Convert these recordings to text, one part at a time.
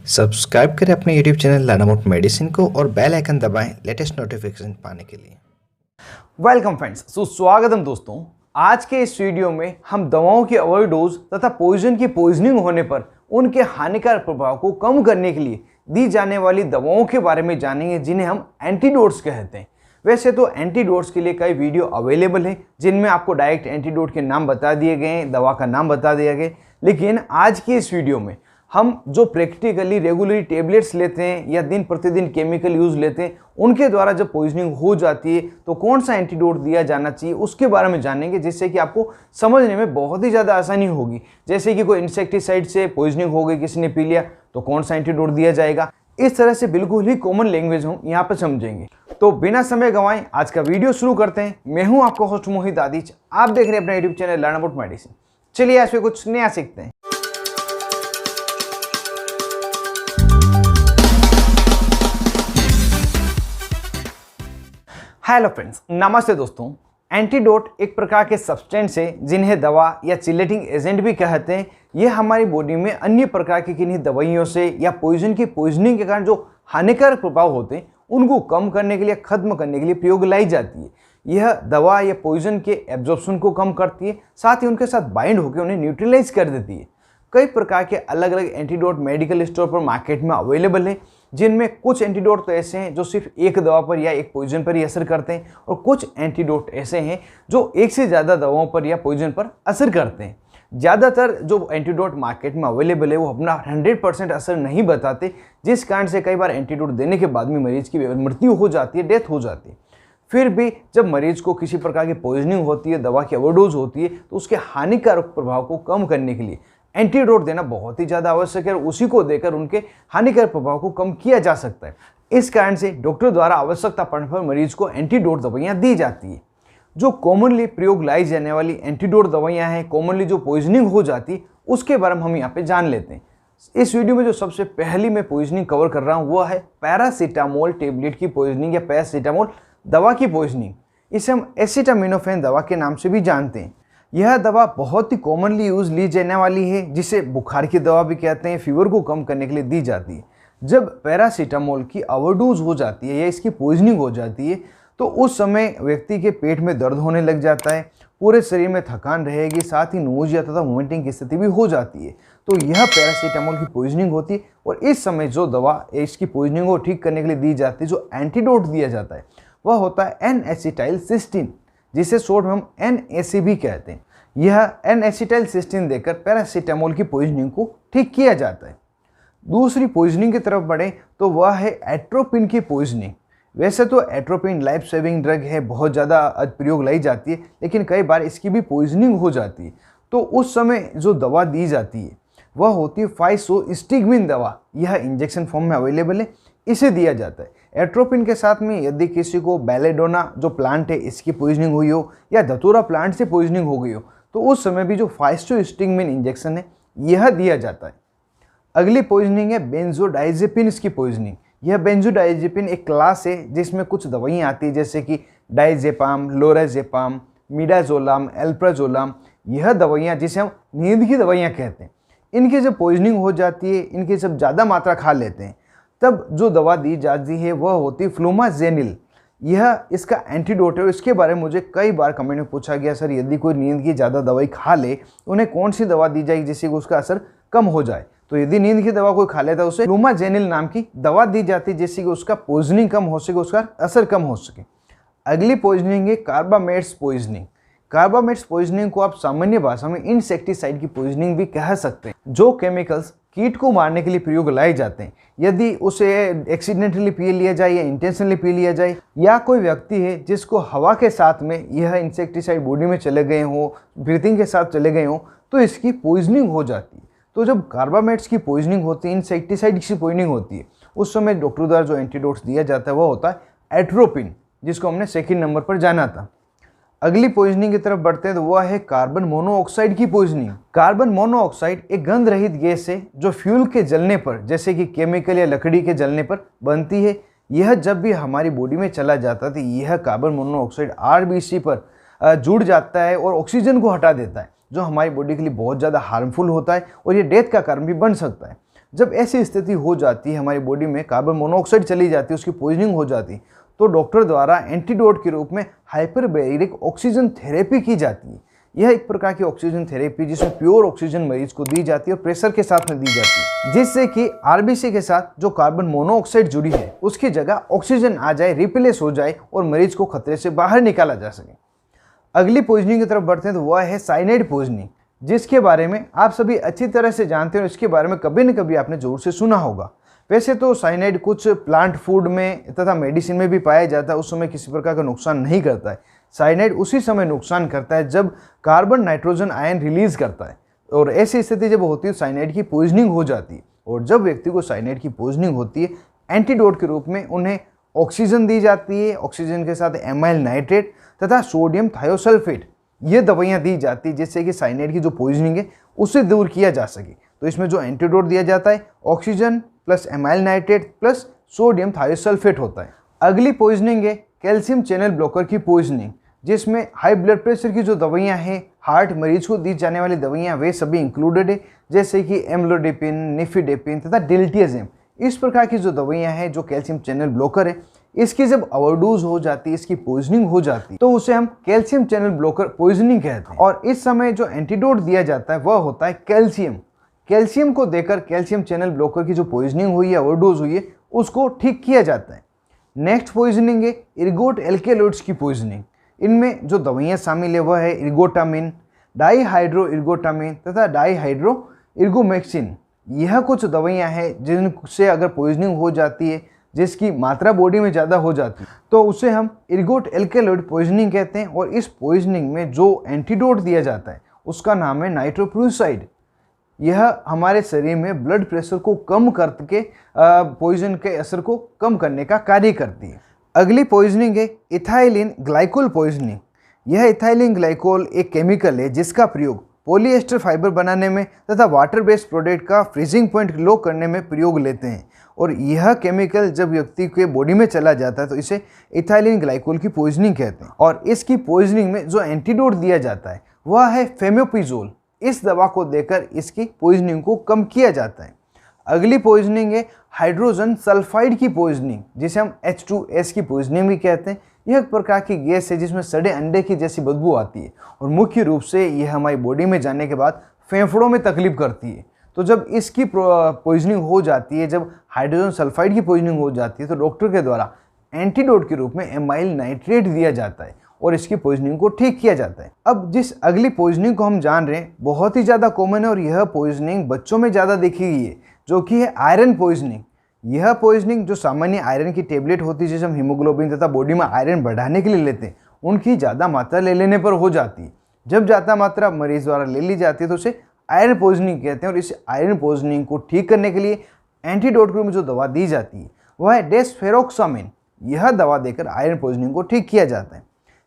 Subscribe करें अपने YouTube channel learn about medicine को और बेल आइकन दबाएं लेटेस्ट नोटिफिकेशन पाने के लिए। वेलकम फ्रेंड्स, सुस्वागतम दोस्तों। आज के इस वीडियो में हम दवाओं की ओवरडोज तथा पॉइजन की पॉइजनिंग होने पर उनके हानिकारक प्रभाव को कम करने के लिए दी जाने वाली दवाओं के बारे में जानेंगे, जिन्हें हम एंटीडोट्स कहते हैं। वैसे तो एंटीडोट्स के लिए कई वीडियो अवेलेबल हैं जिनमें आपको डायरेक्ट एंटीडोट के नाम बता दिए गए हैं, दवा का नाम बता दिया गया, लेकिन आज की इस वीडियो में हम जो प्रैक्टिकली रेगुलरली टेबलेट्स लेते हैं या दिन प्रतिदिन केमिकल यूज़ लेते हैं, उनके द्वारा जब पॉइजनिंग हो जाती है तो कौन सा एंटीडोट दिया जाना चाहिए उसके बारे में जानेंगे, जिससे कि आपको समझने में बहुत ही ज़्यादा आसानी होगी। जैसे कि कोई इंसेक्टिसाइड से पॉइजनिंग हो गई, किसी ने पी लिया, तो कौन सा एंटीडोट दिया जाएगा। इस तरह से बिल्कुल ही कॉमन लैंग्वेज हम यहाँ पर समझेंगे। तो बिना समय गंवाए आज का वीडियो शुरू करते हैं। मैं हूँ आपका होस्ट मोहित आदिच, आप देख रहे हैं अपना YouTube channel learn about medicine. चलिए आज पे कुछ नया सीखते हैं। हेलो फ्रेंड्स, नमस्ते दोस्तों। एंटीडोट एक प्रकार के सब्सटेंस है जिन्हें दवा या चिलेटिंग एजेंट भी कहते हैं। ये हमारी बॉडी में अन्य प्रकार की किन्हीं दवाइयों से या पॉइजन की पॉइजनिंग के कारण जो हानिकारक प्रभाव होते हैं उनको कम करने के लिए, खत्म करने के लिए प्रयोग लाई जाती है। यह दवा या पॉइजन के एब्जॉर्प्शन को कम करती है, साथ ही उनके साथ बाइंड होकर उन्हें न्यूट्रलाइज कर देती है। कई प्रकार के अलग अलग एंटीडोट मेडिकल स्टोर पर मार्केट में अवेलेबल है, जिनमें कुछ एंटीडोट तो ऐसे हैं जो सिर्फ एक दवा पर या एक पॉइजन पर ही असर करते हैं, और कुछ एंटीडोट ऐसे हैं जो एक से ज़्यादा दवाओं पर या पॉइजन पर असर करते हैं। ज़्यादातर जो एंटीडोट मार्केट में अवेलेबल है वो अपना 100% असर नहीं बताते, जिस कारण से कई बार एंटीडोट देने के बाद में मरीज की मृत्यु हो जाती है, डेथ हो जाती है। फिर भी जब मरीज को किसी प्रकार की पॉइजनिंग होती है, दवा की ओवरडोज होती है, तो उसके हानिकारक प्रभाव को कम करने के लिए एंटीडोट देना बहुत ही ज़्यादा आवश्यक है, और उसी को देकर उनके हानिकारक प्रभाव को कम किया जा सकता है। इस कारण से डॉक्टर द्वारा आवश्यकता पड़ने पर मरीज को एंटीडोट दवाइयाँ दी जाती है। जो कॉमनली प्रयोग लाई जाने वाली एंटीडोट दवाइयाँ हैं, कॉमनली जो पॉइजनिंग हो जाती है, उसके बारे में हम यहाँ पे जान लेते हैं। इस वीडियो में जो सबसे पहली मैं पॉइजनिंग कवर कर रहा हूँ वो है पैरासीटामोल टेबलेट की पॉइजनिंग या पैरासीटामोल दवा की पॉइजनिंग। इसे हम एसिटामिनोफेन दवा के नाम से भी जानते हैं। यह दवा बहुत ही कॉमनली यूज़ ली जाने वाली है, जिसे बुखार की दवा भी कहते हैं, फीवर को कम करने के लिए दी जाती है। जब पैरासीटामोल की ओवरडोज हो जाती है या इसकी पॉइजनिंग हो जाती है, तो उस समय व्यक्ति के पेट में दर्द होने लग जाता है, पूरे शरीर में थकान रहेगी, साथ ही नोजिया तथा वोमिटिंग की स्थिति भी हो जाती है। तो यह पैरासीटामोल की पॉइजनिंग होती है, और इस समय जो दवा इसकी पॉइजनिंग को ठीक करने के लिए दी जाती है, जो एंटीडोट दिया जाता है, वह होता है N-एसिटाइलसिस्टीन, जिसे शॉर्ट में हम NAC भी कहते हैं। यह N-एसिटाइलसिस्टीन देकर पैरासीटामोल की पॉइजनिंग को ठीक किया जाता है। दूसरी पॉइजनिंग की तरफ बढ़े तो वह है एट्रोपिन की पॉइजनिंग। वैसे तो एट्रोपिन लाइफ सेविंग ड्रग है, बहुत ज़्यादा प्रयोग लाई जाती है, लेकिन कई बार इसकी भी पॉइजनिंग हो जाती है। तो उस समय जो दवा दी जाती है वह होती है फाइसोस्टिग्मिन दवा। यह इंजेक्शन फॉर्म में अवेलेबल है, इसे दिया जाता है। एट्रोपिन के साथ में यदि किसी को बेलेडोना जो प्लांट है इसकी पॉइजनिंग हुई हो, या धतूरा प्लांट से पॉइजनिंग हो गई हो, तो उस समय भी जो फाइसोस्टिग्मिन इंजेक्शन है यह दिया जाता है। अगली पॉइजनिंग है बेंजोडाइजेपिन की पॉइजनिंग। यह बेंजोडाइजेपिन एक क्लास है जिसमें कुछ दवाइयाँ आती है, जैसे कि डाइजेपाम, लोराजेपाम, मिडाजोलाम, एल्प्राजोलाम। यह दवाइयाँ जिसे हम नींद की दवाइयाँ कहते हैं, इनकी जब पॉइजनिंग हो जाती है, इनकी जब ज़्यादा मात्रा खा लेते हैं, तब जो दवा दी जाती है वह होती है फ्लूमाजेनिल। यह इसका एंटीडोट है। इसके बारे में मुझे कई बार कमेंट में पूछा गया, सर यदि कोई नींद की ज़्यादा दवाई खा ले तो उन्हें कौन सी दवा दी जाएगी जिससे उसका असर कम हो जाए। तो यदि नींद की दवा कोई खा लेता है उसे फ्लूमाजेनिल नाम की दवा दी जाती है, जिससे कि उसका पॉइजनिंग कम हो सके, उसका असर कम हो सके। अगली पॉइजनिंग है कार्बामेट्स पॉइजनिंग। कार्बामेट्स पॉइजनिंग को आप सामान्य भाषा में इंसेक्टिसाइड की पॉइजनिंग भी कह सकते हैं। जो केमिकल्स कीट को मारने के लिए प्रयोग लाए जाते हैं, यदि उसे एक्सीडेंटली पी लिया जाए या इंटेंशनली पी लिया जाए, या कोई व्यक्ति है जिसको हवा के साथ में यह इंसेक्टिसाइड बॉडी में चले गए हों, ब्रीथिंग के साथ चले गए हों, तो इसकी पॉइजनिंग हो जाती है। तो जब कार्बामेट्स की पॉइजनिंग होती है, इंसेक्टिसाइड की पॉइजनिंग होती है, उस समय डॉक्टर द्वारा जो एंटीडोट्स दिया जाता है वह होता है एट्रोपिन, जिसको हमने सेकेंड नंबर पर जाना था। अगली पॉइजनिंग की तरफ बढ़ते हैं तो वह है कार्बन मोनोऑक्साइड की पॉइजनिंग। कार्बन मोनोऑक्साइड एक गंध रहित गैस है जो फ्यूल के जलने पर, जैसे कि केमिकल या लकड़ी के जलने पर बनती है। यह जब भी हमारी बॉडी में चला जाता है तो यह कार्बन मोनोऑक्साइड RBC पर जुड़ जाता है और ऑक्सीजन को हटा देता है, जो हमारी बॉडी के लिए बहुत ज़्यादा हार्मफुल होता है और ये डेथ का कारण भी बन सकता है। जब ऐसी स्थिति हो जाती है, हमारी बॉडी में कार्बन मोनोऑक्साइड चली जाती है, उसकी पॉइजनिंग हो जाती है, तो डॉक्टर द्वारा एंटीडोट के रूप में हाइपरबैरिक ऑक्सीजन थेरेपी की जाती है। यह एक प्रकार की ऑक्सीजन थेरेपी जिसमें प्योर ऑक्सीजन मरीज को दी जाती है और प्रेशर के साथ में दी जाती है, जिससे कि आरबीसी के साथ जो कार्बन मोनोऑक्साइड जुड़ी है उसकी जगह ऑक्सीजन आ जाए, रिप्लेस हो जाए और मरीज को खतरे से बाहर निकाला जा सके। अगली पॉइजनिंग की तरफ बढ़ते हैं तो वह है साइनाइड पॉइजनिंग, जिसके बारे में आप सभी अच्छी तरह से जानते हैं और इसके बारे में कभी न कभी आपने जरूर से सुना होगा। वैसे तो साइनाइड कुछ प्लांट फूड में तथा मेडिसिन में भी पाया जाता है, उस समय किसी प्रकार का नुकसान नहीं करता है। साइनाइड उसी समय नुकसान करता है जब कार्बन नाइट्रोजन आयन रिलीज करता है, और ऐसी स्थिति जब होती है साइनाइड की पॉइजनिंग हो जाती है। और जब व्यक्ति को साइनाइड की पॉइजनिंग होती है, एंटीडोट के रूप में उन्हें ऑक्सीजन दी जाती है, ऑक्सीजन के साथ एमाइल नाइट्रेट तथा सोडियम थायोसल्फेट ये दवाइयाँ दी जाती है, जिससे कि साइनाइड की जो पॉइजनिंग है उसे दूर किया जा सके। तो इसमें जो एंटीडोट दिया जाता है oxygen plus amyl nitrate plus sodium thiosulphate होता है। अगली पॉइजनिंग है कैल्शियम चैनल ब्लॉकर की पॉइजनिंग, जिसमें हाई ब्लड प्रेशर की जो दवाइयाँ हैं, हार्ट मरीज को दी जाने वाली दवाइयाँ वे सभी इंक्लूडेड है, जैसे कि एम्लोडेपिन, निफिडेपिन तथा डिल्टियाजिम। इस प्रकार की जो दवाइयाँ हैं जो कैल्शियम चैनल ब्लॉकर है, इसकी जब ओवरडोज हो जाती है, इसकी पॉइजनिंग हो जाती है, तो उसे हम कैल्शियम चैनल ब्लॉकर पॉइजनिंग कहते हैं। और इस समय जो एंटीडोट दिया जाता है वह होता है कैल्शियम। कैल्शियम को देकर कैल्शियम चैनल ब्लॉकर की जो पॉइजनिंग हुई है, ओवरडोज हुई है, उसको ठीक किया जाता है। नेक्स्ट पॉइजनिंग है इर्गोट एल्केलॉइड्स की पॉइजनिंग। इनमें जो दवाइयाँ शामिल है वह है इर्गोटामिन, डाईहाइड्रो इर्गोटामिन तथा डाईहाइड्रो इर्गोमेक्सिन। यह कुछ दवाइयाँ हैं जिनसे अगर पॉइजनिंग हो जाती है, जिसकी मात्रा बॉडी में ज़्यादा हो जाती है, तो उसे हम इर्गोट एल्केलॉइड पॉइजनिंग कहते हैं। और इस पॉइजनिंग में जो एंटीडोट दिया जाता है उसका नाम है नाइट्रोप्रूसाइड। यह हमारे शरीर में ब्लड प्रेशर को कम करके पॉइजन के असर को कम करने का कार्य करती है। अगली पॉइजनिंग है इथाइलिन ग्लाइकोल पॉइजनिंग। यह इथाइलिन ग्लाइकोल एक केमिकल है जिसका प्रयोग पॉलीएस्टर फाइबर बनाने में तथा वाटर बेस्ड प्रोडक्ट का फ्रीजिंग पॉइंट लो करने में प्रयोग लेते हैं। और यह केमिकल जब व्यक्ति के बॉडी में चला जाता है तो इसे इथाइलिन ग्लाइकोल की पॉइजनिंग कहते हैं। और इसकी पॉइजनिंग में जो एंटीडोट दिया जाता है वह है फेमोपिजोल। इस दवा को देकर इसकी पॉइजनिंग को कम किया जाता है। अगली पॉइजनिंग है हाइड्रोजन सल्फाइड की पॉइजनिंग, जिसे हम H2S की पॉइजनिंग भी कहते हैं। यह एक प्रकार की गैस है जिसमें सड़े अंडे की जैसी बदबू आती है और मुख्य रूप से यह हमारी बॉडी में जाने के बाद फेफड़ों में तकलीफ करती है। तो जब इसकी पॉइजनिंग हो जाती है, जब हाइड्रोजन सल्फाइड की पॉइजनिंग हो जाती है, तो डॉक्टर के द्वारा एंटीडोट के रूप में एमाइल नाइट्रेट दिया जाता है और इसकी पॉइजनिंग को ठीक किया जाता है। अब जिस अगली पॉइजनिंग को हम जान रहे हैं बहुत ही ज़्यादा कॉमन है और यह पॉइजनिंग बच्चों में ज़्यादा देखी गई है, जो कि है आयरन पॉइजनिंग। यह पॉइजनिंग जो सामान्य आयरन की टेबलेट होती है, जिसे हम हीमोग्लोबिन तथा बॉडी में आयरन बढ़ाने के लिए लेते हैं, उनकी ज़्यादा मात्रा ले लेने पर हो जाती है। जब ज़्यादा मात्रा मरीज द्वारा ले ली जाती है तो उसे आयरन पॉइजनिंग कहते हैं। और इस आयरन पॉइजनिंग को ठीक करने के लिए एंटीडोट के रूप में जो दवा दी जाती है वह है डेस्फेरोक्सामिन। यह दवा देकर आयरन पॉइजनिंग को ठीक किया जाता है।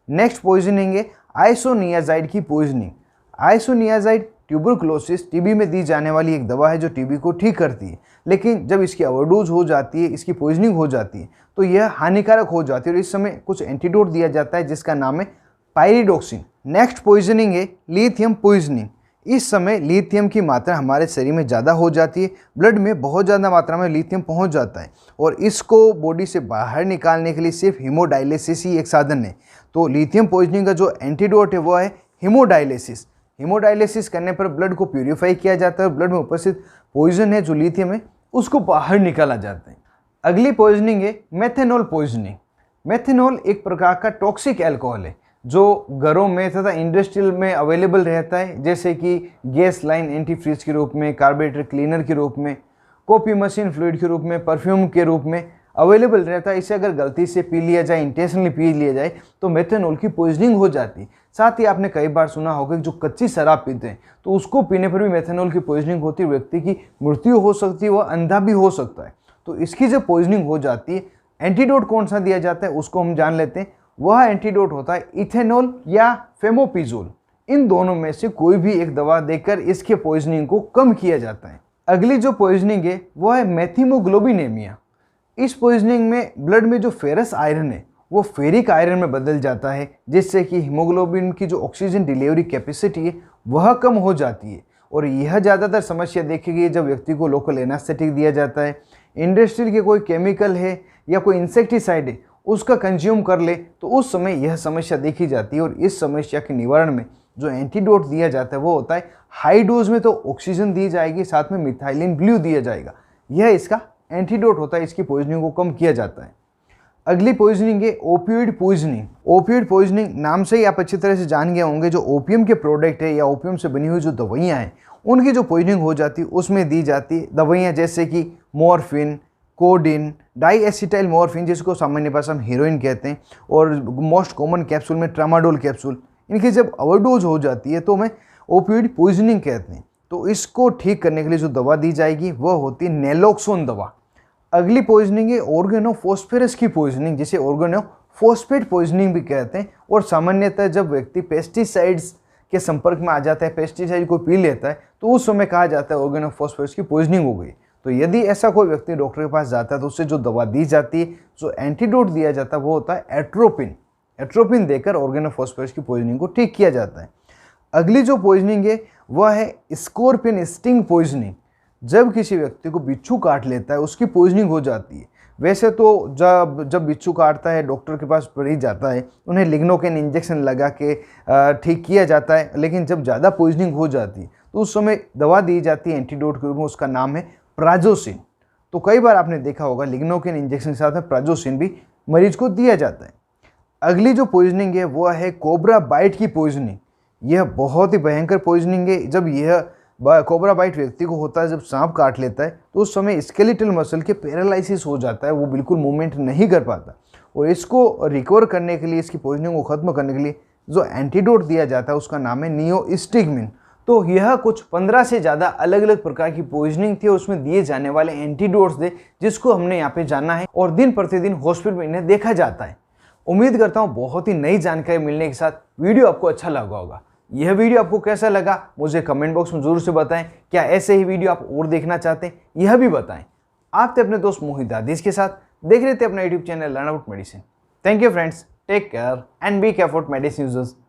नेक्स्ट पॉइजनिंग है आइसोनियाजाइड की पॉइजनिंग। आइसोनियाजाइड ट्यूबरकुलोसिस टीबी में दी जाने वाली एक दवा है जो टीबी को ठीक करती है, लेकिन जब इसकी ओवरडोज हो जाती है, इसकी पॉइजनिंग हो जाती है, तो यह हानिकारक हो जाती है और इस समय कुछ एंटीडोट दिया जाता है जिसका नाम है पायरिडोक्सिन। नेक्स्ट पॉइजनिंग है लिथियम पॉइजनिंग। इस समय लिथियम की मात्रा हमारे शरीर में ज़्यादा हो जाती है, ब्लड में बहुत ज़्यादा मात्रा में लिथियम पहुंच जाता है और इसको बॉडी से बाहर निकालने के लिए सिर्फ हीमोडायलिसिस ही एक साधन है। तो लिथियम पॉइजनिंग का जो एंटीडोट है वो है हीमोडायलिसिस। हीमोडायलिसिस करने पर ब्लड को प्यूरिफाई किया जाता है और ब्लड में उपस्थित पॉइजन है जो लिथियम है उसको बाहर निकाला जाता है। अगली पॉइजनिंग है मेथेनॉल पॉइजनिंग। मेथेनॉल एक प्रकार का टॉक्सिक अल्कोहल है जो घरों में तथा इंडस्ट्रियल में अवेलेबल रहता है, जैसे कि गैस लाइन एंटीफ्रीज के रूप में, कार्बोरेटर क्लीनर के रूप में, कॉफी मशीन फ्लूइड के रूप में, परफ्यूम के रूप में अवेलेबल रहता है। इसे अगर गलती से पी लिया जाए, इंटेंशनली पी लिया जाए, तो मेथेनॉल की पॉइजनिंग हो जाती है। साथ ही आपने कई बार सुना होगा कि जो कच्ची शराब पीते हैं तो उसको पीने पर भी मेथेनॉल की पॉइजनिंग होती है, व्यक्ति की मृत्यु हो सकती है, वह अंधा भी हो सकता है। तो इसकी जब पॉइजनिंग हो जाती है, एंटीडोट कौन सा दिया जाता है उसको हम जान लेते हैं। वह एंटीडोट होता है इथेनॉल या फेमोपिजोल। इन दोनों में से कोई भी एक दवा देकर इसके पॉइजनिंग को कम किया जाता है। अगली जो पॉइजनिंग है वह है मेथिमोग्लोबिनेमिया। इस पॉइजनिंग में ब्लड में जो फेरस आयरन है वो फेरिक आयरन में बदल जाता है, जिससे कि हीमोग्लोबिन की जो ऑक्सीजन डिलीवरी कैपेसिटी है वह कम हो जाती है और यह ज़्यादातर समस्या देखी गई जब व्यक्ति को लोकल एनास्थेटिक दिया जाता है, इंडस्ट्रियल के कोई केमिकल है या कोई इंसेक्टिसाइड है उसका कंज्यूम कर ले, तो उस समय यह समस्या देखी जाती है। और इस समस्या के निवारण में जो एंटीडोट दिया जाता है वो होता है हाई डोज में तो ऑक्सीजन दी जाएगी, साथ में मिथाइलिन ब्लू दिया जाएगा। यह इसका एंटीडोट होता है, इसकी पॉइजनिंग को कम किया जाता है। अगली पॉइजनिंग है ओपियोइड पॉइजनिंग। ओपियोइड पॉइजनिंग नाम से ही आप अच्छी तरह से जान गए होंगे, जो ओपियम के प्रोडक्ट है या ओपियम से बनी हुई जो दवाइयाँ हैं उनकी जो पॉइजनिंग हो जाती है उसमें दी जाती है दवाइयाँ जैसे कि मॉर्फिन, कोडिन, डाईएसिटाइल मॉर्फिन जिसको सामान्य भाषा में हीरोइन कहते हैं, और मोस्ट कॉमन कैप्सूल में ट्रामाडोल कैप्सूल। इनकी जब ओवरडोज हो जाती है तो हमें ओपियोइड पॉइजनिंग कहते हैं। तो इसको ठीक करने के लिए जो दवा दी जाएगी वह होती है नेलोक्सोन दवा। अगली पॉइजनिंग है ऑर्गेनोफॉस्फेरस की पॉइजनिंग, जिसे ऑर्गेनोफॉस्फेट पॉइजनिंग भी कहते हैं। और सामान्यतः जब व्यक्ति पेस्टिसाइड्स के संपर्क में आ जाता है, पेस्टिसाइड को पी लेता है, तो उस समय कहा जाता है ऑर्गेनोफॉस्फेरस की पॉइजनिंग हो गई। तो यदि ऐसा कोई व्यक्ति डॉक्टर के पास जाता है तो उससे जो दवा दी जाती है, जो एंटीडोट दिया जाता है वो होता है एट्रोपिन। एट्रोपिन देकर ऑर्गेनोफॉस्फेरस की पॉइजनिंग को ठीक किया जाता है। अगली जो पॉइजनिंग है वह है स्कॉर्पियन स्टिंग पॉइजनिंग। जब किसी व्यक्ति को बिच्छू काट लेता है उसकी पॉइजनिंग हो जाती है। वैसे तो जब बिच्छू काटता है डॉक्टर के पास मरीज जाता है, उन्हें लिग्नोकेन इंजेक्शन लगा के ठीक किया जाता है, लेकिन जब ज़्यादा पॉइजनिंग हो जाती है तो उस समय दवा दी जाती है एंटीडोट के रूप में, उसका नाम है प्राजोसिन। तो कई बार आपने देखा होगा लिग्नोकेन इंजेक्शन के साथ में प्राजोसिन भी मरीज को दिया जाता है। अगली जो पॉइजनिंग है वह है कोबरा बाइट की पॉइजनिंग। यह बहुत ही भयंकर पॉइजनिंग है। जब यह कोबरा बाइट व्यक्ति को होता है, जब सांप काट लेता है तो उस समय स्केलेटल मसल के पैरालिसिस हो जाता है, वो बिल्कुल मूवमेंट नहीं कर पाता। और इसको रिकवर करने के लिए, इसकी पॉइजनिंग को खत्म करने के लिए जो एंटीडोट दिया जाता है उसका नाम है नियोस्टिगमिन। तो यह कुछ 15 से ज़्यादा अलग अलग प्रकार की पॉइजनिंग थी और उसमें दिए जाने वाले एंटीडोट्स थे जिसको हमने यहाँ पे जाना है और दिन प्रतिदिन हॉस्पिटल में इन्हें देखा जाता है। उम्मीद करता हूँ बहुत ही नई जानकारी मिलने के साथ वीडियो आपको अच्छा लगा होगा। यह वीडियो आपको कैसा लगा मुझे कमेंट बॉक्स में जरूर से बताएं। क्या ऐसे ही वीडियो आप और देखना चाहते हैं यह भी बताएं। आप थे अपने दोस्त मोहित दादिश के साथ, देख रहे थे अपना YouTube channel learn about medicine. Thank you friends, take care and be careful medicine users.